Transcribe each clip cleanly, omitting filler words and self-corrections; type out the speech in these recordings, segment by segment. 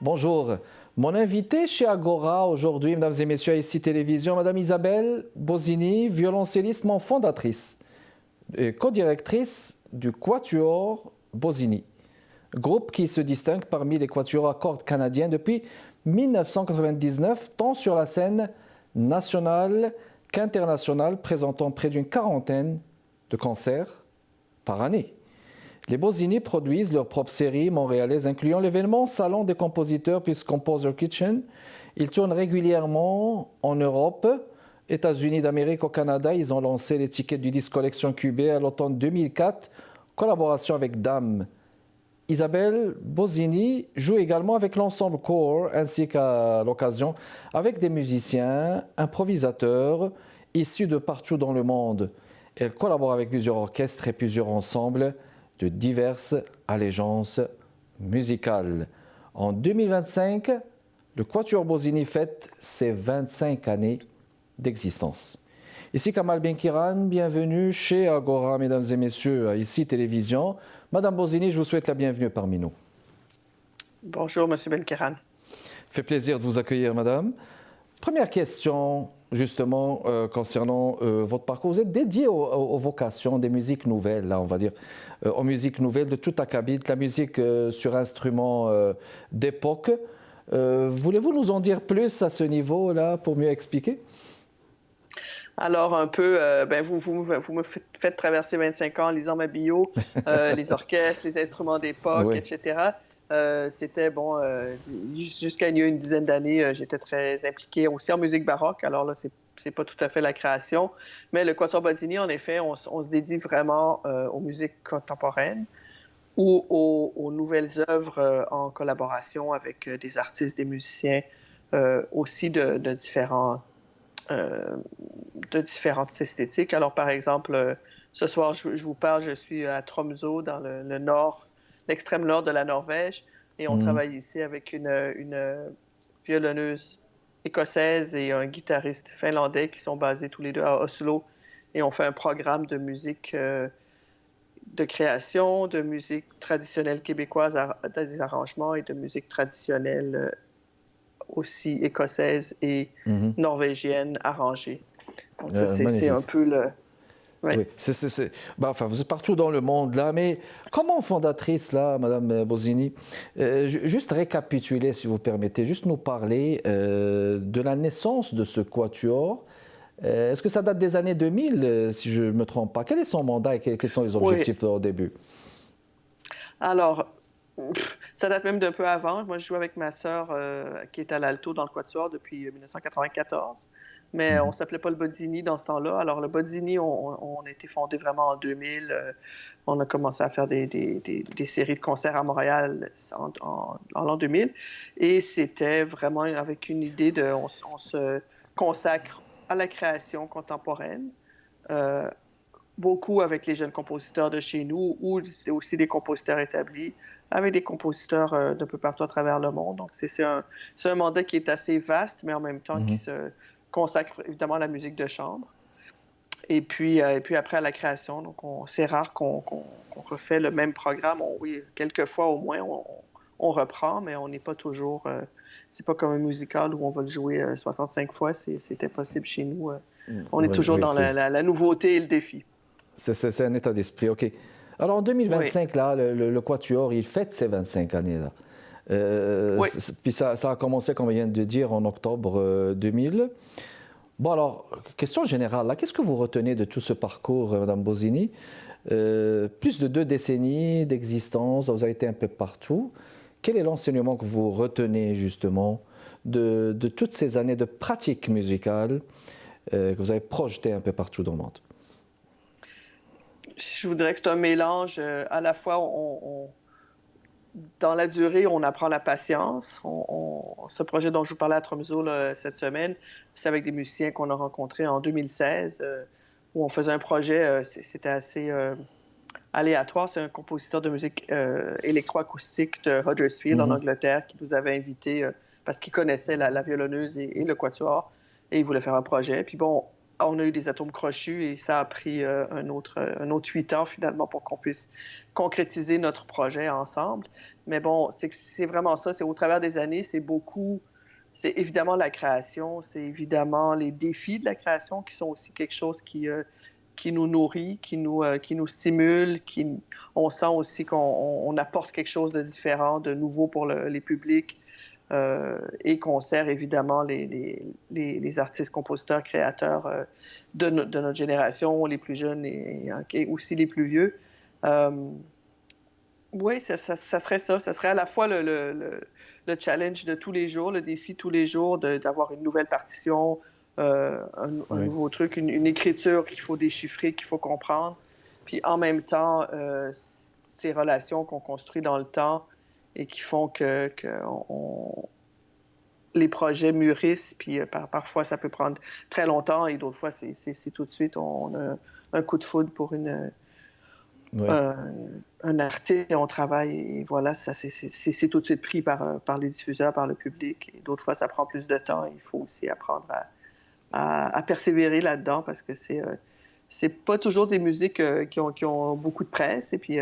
Bonjour. Mon invité chez Agora aujourd'hui, mesdames et messieurs, à ICI Télévision, Madame Isabelle Bozzini, violoncelliste, membre fondatrice et co-directrice du Quatuor Bozzini, groupe qui se distingue parmi les quatuors à cordes canadiens depuis 1999, tant sur la scène nationale qu'internationale, présentant près d'une quarantaine de concerts par année. Les Bozzini produisent leur propre série montréalaise, incluant l'événement Salon des compositeurs plus Composer Kitchen. Ils tournent régulièrement en Europe, États-Unis d'Amérique, au Canada. Ils ont lancé l'étiquette du disque Collection QB à l'automne 2004, collaboration avec Dame. Isabelle Bozzini joue également avec l'ensemble Core, ainsi qu'à l'occasion avec des musiciens, improvisateurs, issus de partout dans le monde. Elle collabore avec plusieurs orchestres et plusieurs ensembles de diverses allégeances musicales. En 2025, le Quatuor Bozzini fête ses 25 années d'existence. Ici Kamal Benkiran, bienvenue chez Agora, mesdames et messieurs, à ICI Télévision. Madame Bozzini, je vous souhaite la bienvenue parmi nous. Bonjour, Monsieur Benkiran. Fait plaisir de vous accueillir, madame. Première question, justement, concernant votre parcours. Vous êtes dédié aux vocations des musiques nouvelles, là, on va dire, aux musiques nouvelles de tout acabit, la musique sur instruments d'époque. Voulez-vous nous en dire plus à ce niveau-là pour mieux expliquer? Alors, un peu, vous me faites traverser 25 ans en lisant ma bio, les orchestres, les instruments d'époque, Oui. etc. C'était, jusqu'à il y a une dizaine d'années, j'étais très impliquée aussi en musique baroque. Alors là, c'est pas tout à fait la création. Mais le Quatuor Bozzini, en effet, on se dédie vraiment aux musiques contemporaines ou aux nouvelles œuvres en collaboration avec des artistes, des musiciens, aussi de différentes esthétiques. Alors, par exemple, ce soir, je vous parle, je suis à Tromsø, dans le nord, l'extrême nord de la Norvège, et on travaille ici avec une violonneuse écossaise et un guitariste finlandais qui sont basés tous les deux à Oslo, et on fait un programme de musique de création, de musique traditionnelle québécoise, des arrangements, et de musique traditionnelle aussi écossaise et norvégienne arrangée. Donc ça, c'est un peu le... Oui, vous êtes partout dans le monde, là, mais comment fondatrice, là, Madame Bozzini, juste récapituler, si vous permettez, juste nous parler de la naissance de ce quatuor. Est-ce que ça date des années 2000, si je ne me trompe pas? Quel est son mandat et quels sont les objectifs au début? Alors, ça date même d'un peu avant. Moi, je joue avec ma sœur qui est à l'alto dans le quatuor depuis 1994. Mais on ne s'appelait pas le Bozzini dans ce temps-là. Alors, le Bozzini, on a été fondé vraiment en 2000. On a commencé à faire des séries de concerts à Montréal en l'an 2000. Et c'était vraiment avec une idée de... On se consacre à la création contemporaine, beaucoup avec les jeunes compositeurs de chez nous, ou c'est aussi des compositeurs établis, avec des compositeurs d'un peu partout à travers le monde. Donc, c'est un mandat qui est assez vaste, mais en même temps qui se consacre évidemment à la musique de chambre. Et puis après, à la création. Donc, c'est rare qu'on refait le même programme. Oui, quelques fois au moins, on reprend, mais on n'est pas toujours... c'est pas comme un musical où on va le jouer 65 fois. C'était possible chez nous. On est toujours dans la nouveauté et le défi. C'est un état d'esprit, OK. Alors, en 2025, là, le Quatuor, il fête ses 25 années, là. Puis ça a commencé, comme on vient de dire, en octobre 2000. Bon, alors, question générale, là, qu'est-ce que vous retenez de tout ce parcours, Madame Bozzini? Plus de 2 décennies d'existence, vous avez été un peu partout. Quel est l'enseignement que vous retenez, justement, de toutes ces années de pratique musicale que vous avez projeté un peu partout dans le monde? Je vous dirais que c'est un mélange. À la fois, dans la durée, on apprend la patience. Ce projet dont je vous parlais à Tromsø cette semaine, c'est avec des musiciens qu'on a rencontrés en 2016, où on faisait un projet, c'était assez aléatoire. C'est un compositeur de musique électroacoustique de Huddersfield, en Angleterre, qui nous avait invités parce qu'il connaissait la violonneuse et le quatuor, et il voulait faire un projet. Puis bon, on a eu des atomes crochus et ça a pris un autre 8 ans finalement pour qu'on puisse concrétiser notre projet ensemble. Mais bon, c'est vraiment ça. C'est au travers des années, c'est évidemment la création, c'est évidemment les défis de la création qui sont aussi quelque chose qui nous nourrit, qui nous stimule, on sent aussi qu'on apporte quelque chose de différent, de nouveau pour les publics. Et qu'on sert évidemment les artistes, compositeurs, créateurs de notre génération, les plus jeunes et aussi les plus vieux. Oui, ça serait ça. Ça serait à la fois le challenge de tous les jours, le défi tous les jours d'avoir une nouvelle partition, un nouveau truc, une écriture qu'il faut déchiffrer, qu'il faut comprendre. Puis en même temps, ces relations qu'on construit dans le temps et qui font que les projets mûrissent, puis parfois ça peut prendre très longtemps et d'autres fois c'est tout de suite, on a un coup de foudre pour un artiste et on travaille et voilà, c'est tout de suite pris par les diffuseurs, par le public. Et d'autres fois ça prend plus de temps. Il faut aussi apprendre à persévérer là-dedans parce que c'est pas toujours des musiques qui ont beaucoup de presse et puis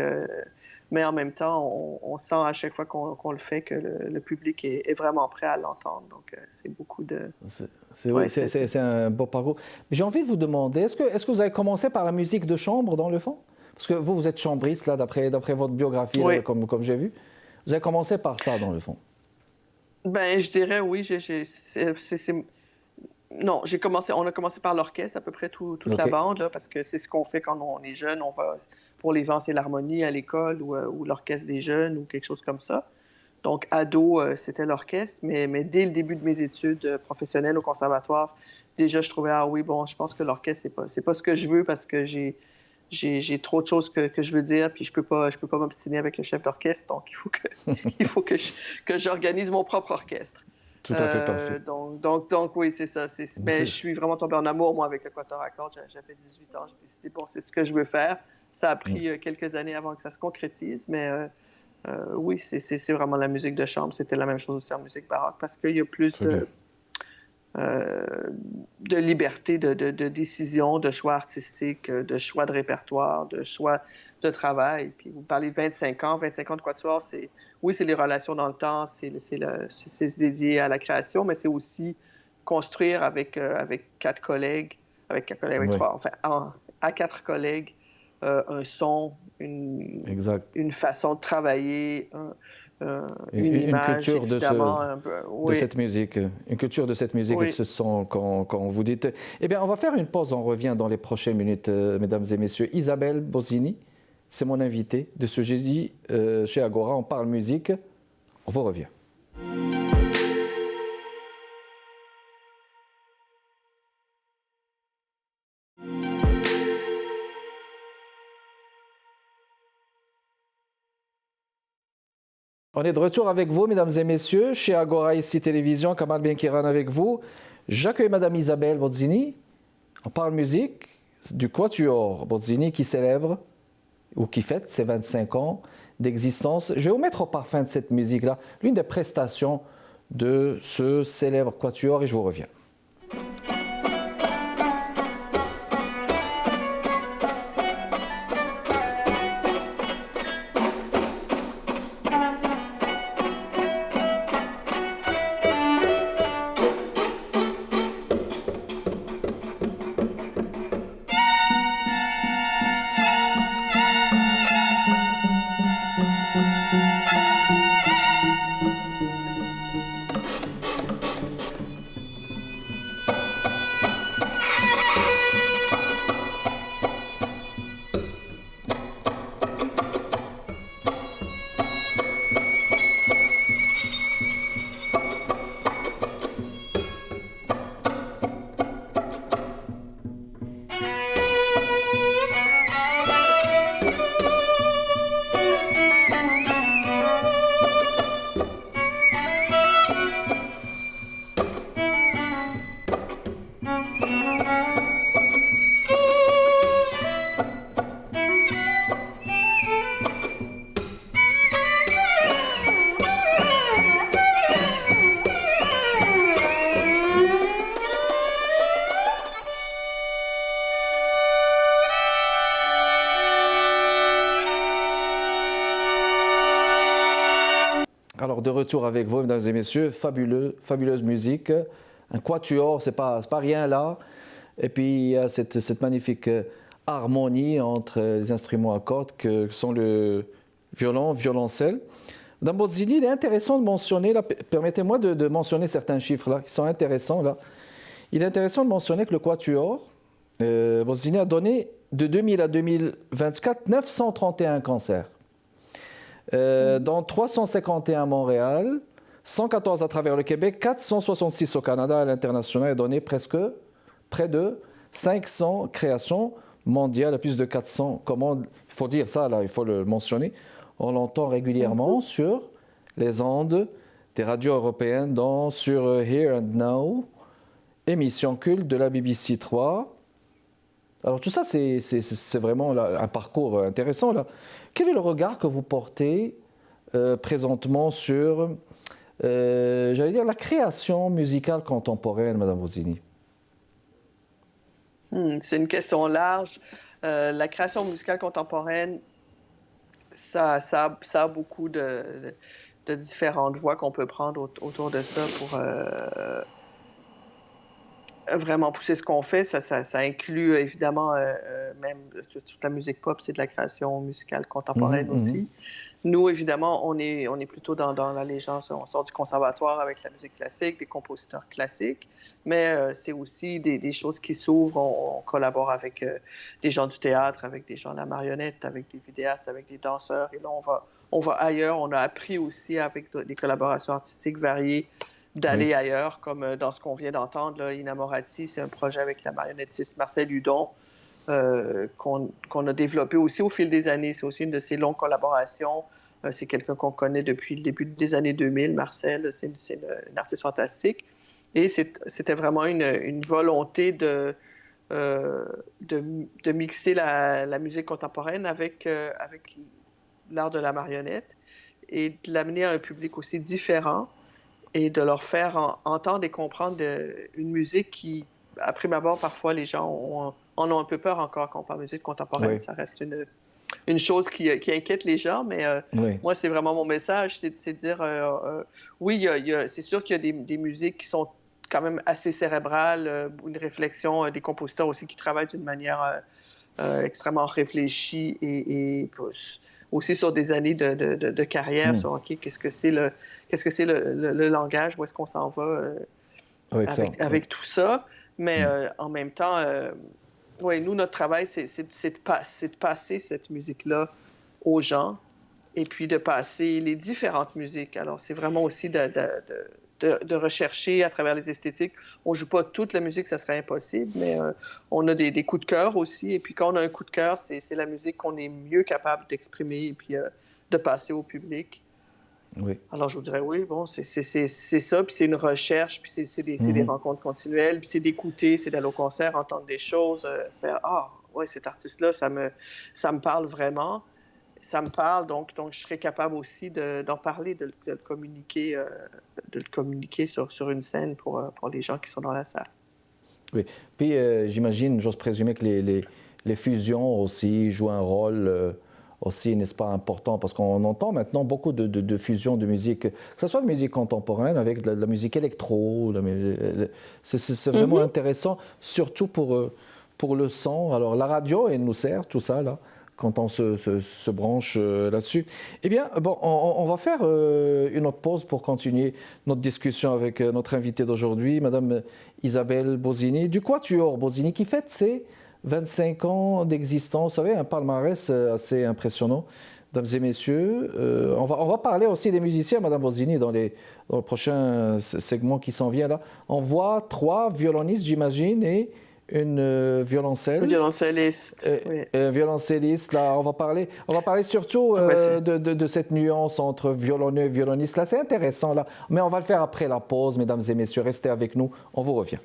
mais en même temps, on sent à chaque fois qu'on le fait que le public est vraiment prêt à l'entendre. Donc, c'est beaucoup de... C'est un beau parcours. J'ai envie de vous demander, est-ce que vous avez commencé par la musique de chambre, dans le fond? Parce que vous êtes chambriste, là, d'après votre biographie, là, comme j'ai vu. Vous avez commencé par ça, dans le fond? Ben, je dirais oui. Non, on a commencé par l'orchestre, à peu près toute la bande, là, parce que c'est ce qu'on fait quand on est jeune. On va pour les vents et l'harmonie à l'école ou l'orchestre des jeunes ou quelque chose comme ça. Donc, ado, c'était l'orchestre, mais dès le début de mes études professionnelles au conservatoire, déjà, je trouvais, ah oui, bon, je pense que l'orchestre, c'est pas ce que je veux parce que j'ai trop de choses que je veux dire, puis je peux pas m'obstiner avec le chef d'orchestre, donc il faut que j'organise mon propre orchestre. Tout à fait parfait. Donc oui, c'est ça. Je suis vraiment tombé en amour, moi, avec le quatuor à cordes. J'avais 18 ans, j'ai décidé, bon, c'est ce que je veux faire. Ça a pris quelques années avant que ça se concrétise, mais oui, c'est vraiment la musique de chambre. C'était la même chose aussi en musique baroque, parce qu'il y a plus de liberté de décision, de choix artistiques, de choix de répertoire, de choix de travail. Puis vous parlez de 25 ans de quatuor, c'est les relations dans le temps, c'est se dédier à la création, mais c'est aussi construire avec 4 collègues, avec trois, enfin, à 4 collègues, un son, une façon de travailler, une image, culture de cette musique. Une culture de cette musique, elle se sent quand vous dites... Eh bien, on va faire une pause, on revient dans les prochaines minutes, mesdames et messieurs. Isabelle Bozzini, c'est mon invitée de ce jeudi chez Agora. On parle musique. On vous revient. On est de retour avec vous, mesdames et messieurs, chez Agora, ici Télévision, Kamal Benkiran avec vous. J'accueille madame Isabelle Bozzini. On parle musique du quatuor Bozzini qui célèbre ou qui fête ses 25 ans d'existence. Je vais vous mettre au parfum de cette musique-là, l'une des prestations de ce célèbre quatuor et je vous reviens. Alors, de retour avec vous, mesdames et messieurs, fabuleuse musique. Un quatuor, c'est pas rien là. Et puis, il y a cette magnifique harmonie entre les instruments à cordes que sont le violon, violoncelle. Madame Bozzini, il est intéressant de mentionner, là, permettez-moi de mentionner certains chiffres là, qui sont intéressants. Là. Il est intéressant de mentionner que le quatuor, Bozzini a donné de 2000 à 2024 931 concerts. Dans 351 à Montréal, 114 à travers le Québec, 466 au Canada, à l'international, et donné près de 500 créations mondiales, à plus de 400 commandes. Il faut dire ça, là, il faut le mentionner. On l'entend régulièrement sur les ondes des radios européennes, dont sur Here and Now, émission culte de la BBC 3. Alors tout ça, c'est vraiment là, un parcours intéressant. Là. Quel est le regard que vous portez présentement sur, j'allais dire, la création musicale contemporaine, Madame Bozzini? C'est une question large. La création musicale contemporaine, ça a beaucoup de différentes voies qu'on peut prendre autour de ça pour vraiment pousser ce qu'on fait. Ça inclut évidemment même toute la musique pop, c'est de la création musicale contemporaine aussi. Nous, évidemment, on est plutôt dans l'allégeance. On sort du conservatoire avec la musique classique, des compositeurs classiques, mais c'est aussi des choses qui s'ouvrent. On collabore avec des gens du théâtre, avec des gens de la marionnette, avec des vidéastes, avec des danseurs. Et là, on va ailleurs. On a appris aussi avec des collaborations artistiques variées d'aller ailleurs, comme dans ce qu'on vient d'entendre, là, Inamorati, c'est un projet avec la marionnettiste Marcel Hudon qu'on a développé aussi au fil des années. C'est aussi une de ces longues collaborations. C'est quelqu'un qu'on connaît depuis le début des années 2000, Marcel. C'est une artiste fantastique. Et c'était vraiment une volonté de mixer la musique contemporaine avec l'art de la marionnette et de l'amener à un public aussi différent et de leur faire entendre et comprendre une musique qui, à prime abord, parfois, les gens en ont un peu peur encore quand on parle de musique contemporaine. Oui. Ça reste une chose qui inquiète les gens, mais moi, c'est vraiment mon message, c'est de dire, oui, c'est sûr qu'il y a des musiques qui sont quand même assez cérébrales, une réflexion, des compositeurs aussi qui travaillent d'une manière extrêmement réfléchie et aussi sur des années de carrière, sur OK, qu'est-ce que c'est le langage, où est-ce qu'on s'en va avec tout ça. Mais en même temps, nous, notre travail, c'est de passer cette musique-là aux gens et puis de passer les différentes musiques. Alors, c'est vraiment aussi de rechercher à travers les esthétiques. On ne joue pas toute la musique, ça serait impossible, mais on a des coups de cœur aussi. Et puis quand on a un coup de cœur, c'est la musique qu'on est mieux capable d'exprimer et puis de passer au public. Oui. Alors je vous dirais, oui, bon, c'est ça, puis c'est une recherche, puis c'est des rencontres continuelles, puis c'est d'écouter, c'est d'aller au concert, entendre des choses, faire « Ah, ouais, cet artiste-là, ça me parle vraiment. » Ça me parle, donc je serais capable aussi d'en parler, de le communiquer sur une scène pour les gens qui sont dans la salle. Oui. Puis j'imagine, j'ose présumer que les fusions aussi jouent un rôle aussi, n'est-ce pas, important, parce qu'on entend maintenant beaucoup de fusions de musique, que ce soit de musique contemporaine avec de la musique électro. C'est vraiment intéressant, surtout pour le son. Alors la radio, elle nous sert, tout ça, là, quand on se branche là-dessus. Eh bien, bon, on va faire une autre pause pour continuer notre discussion avec notre invitée d'aujourd'hui, Madame Isabelle Bozzini, du Quatuor Bozzini, qui fête ses 25 ans d'existence. Vous savez, un palmarès assez impressionnant. Mesdames et messieurs, on va parler aussi des musiciens, Madame Bozzini, dans le prochain segment qui s'en vient là. On voit 3 violonistes, j'imagine, et une violoncelle. Une violoncelliste. Oui. Violoncelliste, là, on va parler surtout de cette nuance entre violonneux et violoniste. Là, c'est intéressant, là. Mais on va le faire après la pause, mesdames et messieurs. Restez avec nous, on vous revient.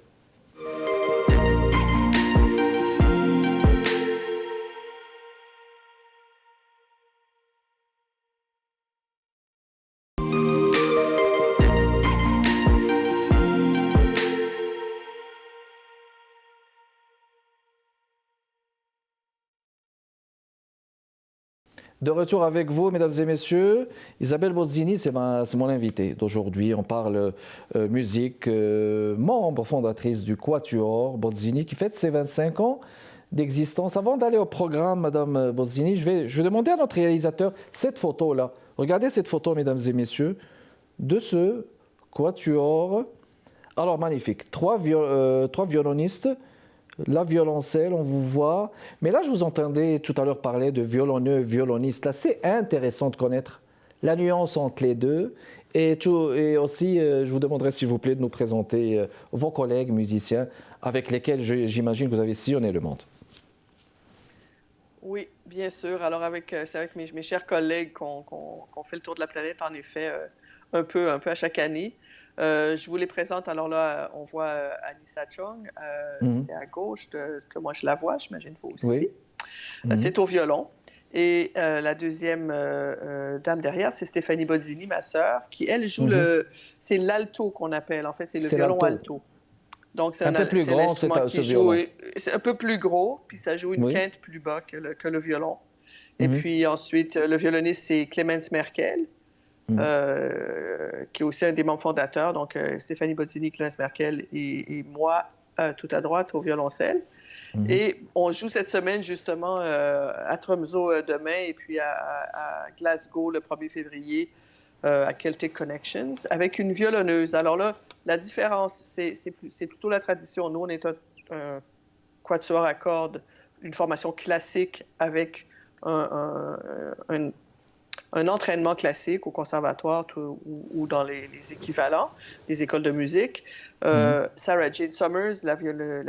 De retour avec vous, mesdames et messieurs. Isabelle Bozzini, c'est mon invitée d'aujourd'hui. On parle musique, membre fondatrice du Quatuor Bozzini, qui fête ses 25 ans d'existence. Avant d'aller au programme, madame Bozzini, je vais demander à notre réalisateur cette photo-là. Regardez cette photo, mesdames et messieurs, de ce Quatuor. Alors, magnifique. Trois violonistes. La violoncelle, on vous voit. Mais là, je vous entendais tout à l'heure parler de violonneux, violonistes. Là, c'est intéressant de connaître la nuance entre les deux. Et aussi, je vous demanderai, s'il vous plaît, de nous présenter vos collègues musiciens avec lesquels j'imagine que vous avez sillonné le monde. Oui, bien sûr. Alors, c'est avec mes chers collègues qu'on fait le tour de la planète, en effet, un peu à chaque année. Je vous les présente. Alors là, on voit Alissa Chung, c'est à gauche que moi je la vois, j'imagine vous aussi. Oui. C'est au violon. Et la deuxième dame derrière, c'est Stéphanie Bozzini, ma sœur, qui, elle, joue c'est l'alto qu'on appelle. En fait, c'est le violon alto. Donc, c'est un peu plus grand, c'est ce violon. C'est un peu plus gros, puis ça joue une quinte plus bas que le violon. Et puis ensuite, le violoniste, c'est Clemens Merkel. Qui est aussi un des membres fondateurs, donc Stéphanie Bozzini, Clemens Merkel et moi, tout à droite, au violoncelle. Et on joue cette semaine, justement, à Tromsø demain, et puis à Glasgow le 1er février, à Celtic Connections, avec une violonneuse. Alors là, la différence, c'est plutôt la tradition. Nous, on est un quatuor à cordes, une formation classique avec un entraînement classique au conservatoire ou dans les équivalents, les écoles de musique. Sarah Jane Summers, la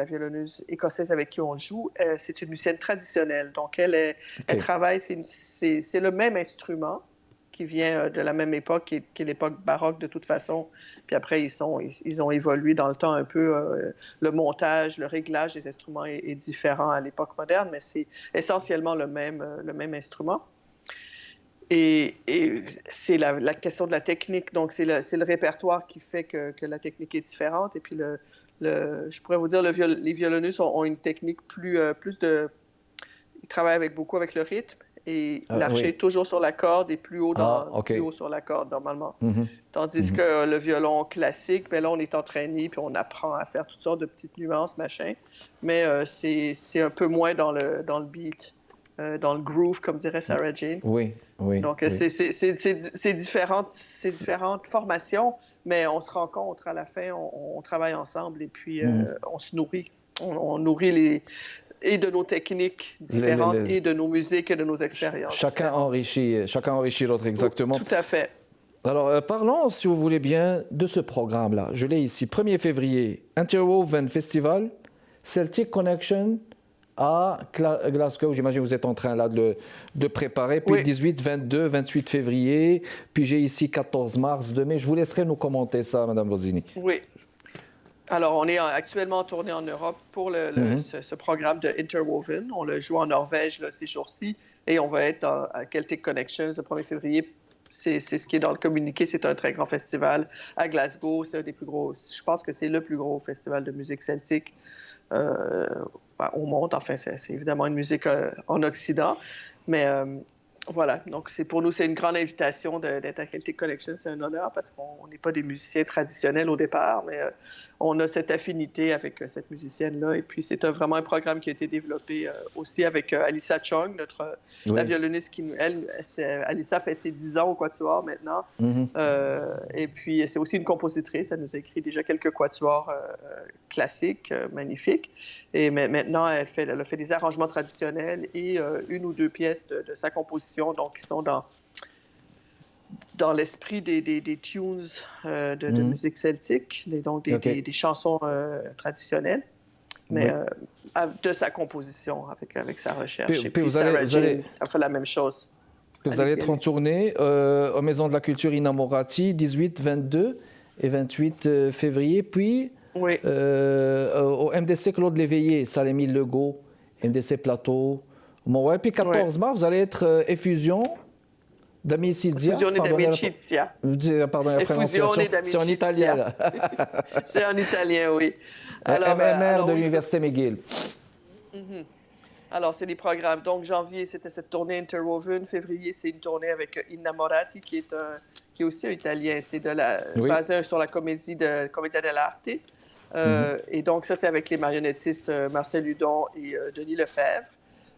violonneuse écossaise avec qui on joue, c'est une musicienne traditionnelle. Donc, elle travaille, c'est le même instrument qui vient de la même époque, qui est l'époque baroque de toute façon. Puis après, ils ont évolué dans le temps un peu. Le montage, le réglage des instruments est différent à l'époque moderne, mais c'est essentiellement le même instrument. Et c'est la question de la technique. Donc, c'est le répertoire qui fait que la technique est différente. Et puis, je pourrais vous dire, les violonneux ont une technique plus de... Ils travaillent beaucoup avec le rythme. Et l'archet est toujours sur la corde et plus haut sur la corde, normalement. Tandis que le violon classique, ben là, on est entraîné puis on apprend à faire toutes sortes de petites nuances, machin. Mais c'est un peu moins dans le beat. Dans le groove, comme dirait Sarah Jane. Oui. Donc, c'est différentes formations, mais on se rencontre à la fin, on travaille ensemble et puis on se nourrit. On nourrit et de nos techniques différentes et de nos musiques et de nos expériences. Chacun enrichit l'autre, exactement. Tout à fait. Alors, parlons, si vous voulez bien, de ce programme-là. Je l'ai ici, 1er février, Interwoven Festival, Celtic Connection, à Glasgow. J'imagine que vous êtes en train là de préparer. Puis 18, 22, 28 février. Puis j'ai ici 14 mars, 2 mai. Je vous laisserai nous commenter ça, Mme Bozzini. Oui. Alors, on est actuellement en tournée en Europe pour ce programme de Interwoven. On le joue en Norvège là, ces jours-ci. Et on va être à Celtic Connections le 1er février. C'est ce qui est dans le communiqué. C'est un très grand festival à Glasgow. C'est un des plus gros. Je pense que c'est le plus gros festival de musique celtique au monde. Enfin, c'est évidemment une musique en Occident. Mais voilà. Donc, pour nous, c'est une grande invitation d'être à Celtic Connection. C'est un honneur parce qu'on n'est pas des musiciens traditionnels au départ, mais on a cette affinité avec cette musicienne-là. Et puis, c'est vraiment un programme qui a été développé aussi avec Alissa Chung, la violoniste qui, Alissa fait ses 10 ans au Quatuor maintenant. Et puis, c'est aussi une compositrice. Elle nous a écrit déjà quelques quatuors classiques, magnifiques. Et maintenant, elle a fait des arrangements traditionnels et une ou deux pièces de sa composition, donc qui sont dans l'esprit des tunes de musique celtique, donc des chansons traditionnelles, mais de sa composition, avec sa recherche. Puis vous allez fait la même chose. Vous allez être en tournée aux Maisons de la Culture Innamorati, 18, 22 et 28 février, puis au MDC Claude Léveillé, Saint-Émile Legault, MDC Plateau, Montréal. Puis 14 mars, vous allez être Effusion d'Amicizia. Effusione d'Amicizia. Pardon, la prononciation. C'est en italien, là. C'est en italien, oui. Alors, MMR de l'Université McGill. Alors, c'est des programmes. Donc, janvier, c'était cette tournée Interwoven. Février, c'est une tournée avec Innamorati, qui est aussi un Italien. C'est Oui. basé sur la comédie de Commedia dell'arte. Et donc, ça, c'est avec les marionnettistes Marcel Hudon et Denis Lefebvre.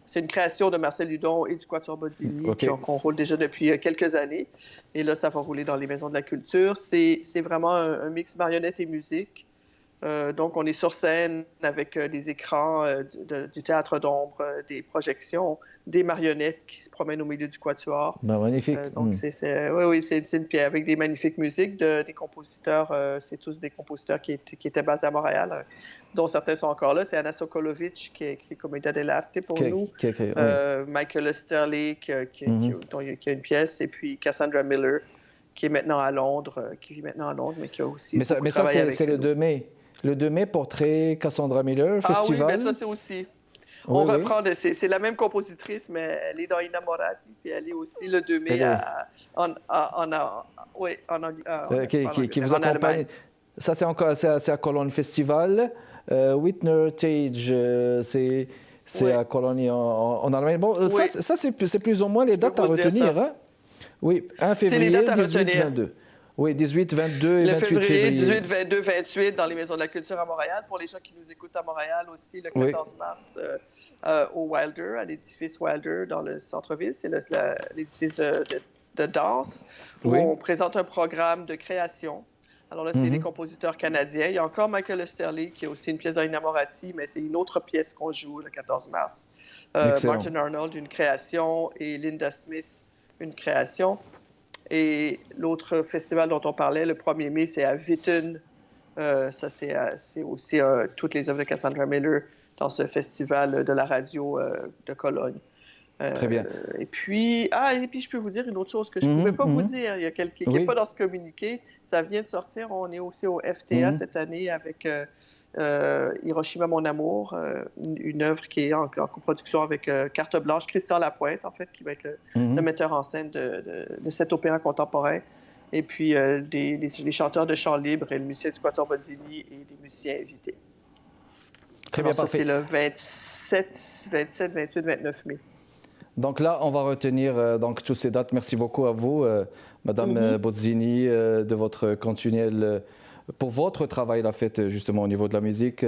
C'est une création de Marcel Hudon et du Quatuor Bozzini qu'on roule déjà depuis quelques années. Et là, ça va rouler dans les maisons de la culture. C'est vraiment un mix marionnette et musique. Donc, on est sur scène avec des écrans du théâtre d'ombre, des projections, des marionnettes qui se promènent au milieu du quatuor. Ben, magnifique. Donc, oui, c'est une pièce avec des magnifiques musiques des compositeurs. C'est tous des compositeurs qui étaient basés à Montréal, dont certains sont encore là. C'est Anna Sokolovic qui a écrit Commedia dell'arte pour nous. Michael Osterley qui a une pièce. Et puis Cassandra Miller qui est maintenant à Londres, mais qui a aussi Mais ça, c'est le 2 mai. Le 2 mai, portrait Cassandra Miller, festival. Ah oui, mais ça, c'est aussi. On reprend, c'est la même compositrice, mais elle est dans Innamorati, puis elle est aussi le 2 mai qui vous accompagne. Ça, c'est à Cologne Festival. Whitney-Tage, c'est à Cologne en Allemagne. Bon, ça c'est plus ou moins les dates à retenir. Hein? Oui, 1 février, 18-22. Oui, 18, 22 et 28 février. 18, 22, 28 dans les Maisons de la Culture à Montréal. Pour les gens qui nous écoutent à Montréal aussi, le 14 mars au Wilder, à l'édifice Wilder dans le centre-ville. C'est l'édifice de danse où on présente un programme de création. Alors là, c'est des compositeurs canadiens. Il y a encore Michael Osterley qui a aussi une pièce dans Innamorati, mais c'est une autre pièce qu'on joue le 14 mars. Martin Arnold, une création, et Linda Smith, une création. Et l'autre festival dont on parlait, le 1er mai, c'est à Witten. Ça, c'est aussi toutes les œuvres de Cassandra Miller dans ce festival de la radio de Cologne. Très bien. Et puis, je peux vous dire une autre chose que je ne pouvais pas vous dire. Il y a qui n'est pas dans ce communiqué. Ça vient de sortir. On est aussi au FTA cette année avec Hiroshima, mon amour, une œuvre qui est en coproduction avec Carte Blanche, Christian Lapointe, en fait, qui va être le metteur en scène de cet opéra contemporain. Et puis, les chanteurs de chant libre et le musicien du Quatuor Bozzini et des musiciens invités. Très bien, parfait. C'est le 27, 28, 29 mai. Donc là, on va retenir toutes ces dates. Merci beaucoup à vous, Madame Bozzini, de votre continuel... pour votre travail, la fête justement au niveau de la musique.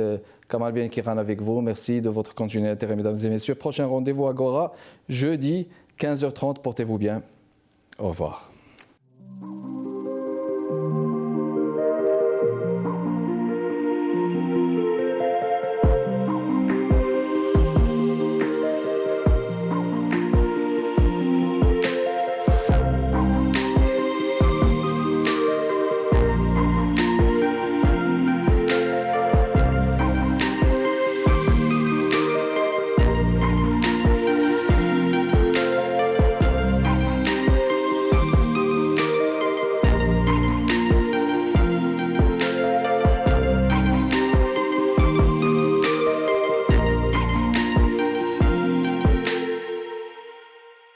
Kamal Ben Kiran avec vous. Merci de votre continuel intérêt, mesdames et messieurs. Prochain rendez-vous Agora, jeudi, 15h30. Portez-vous bien. Au revoir.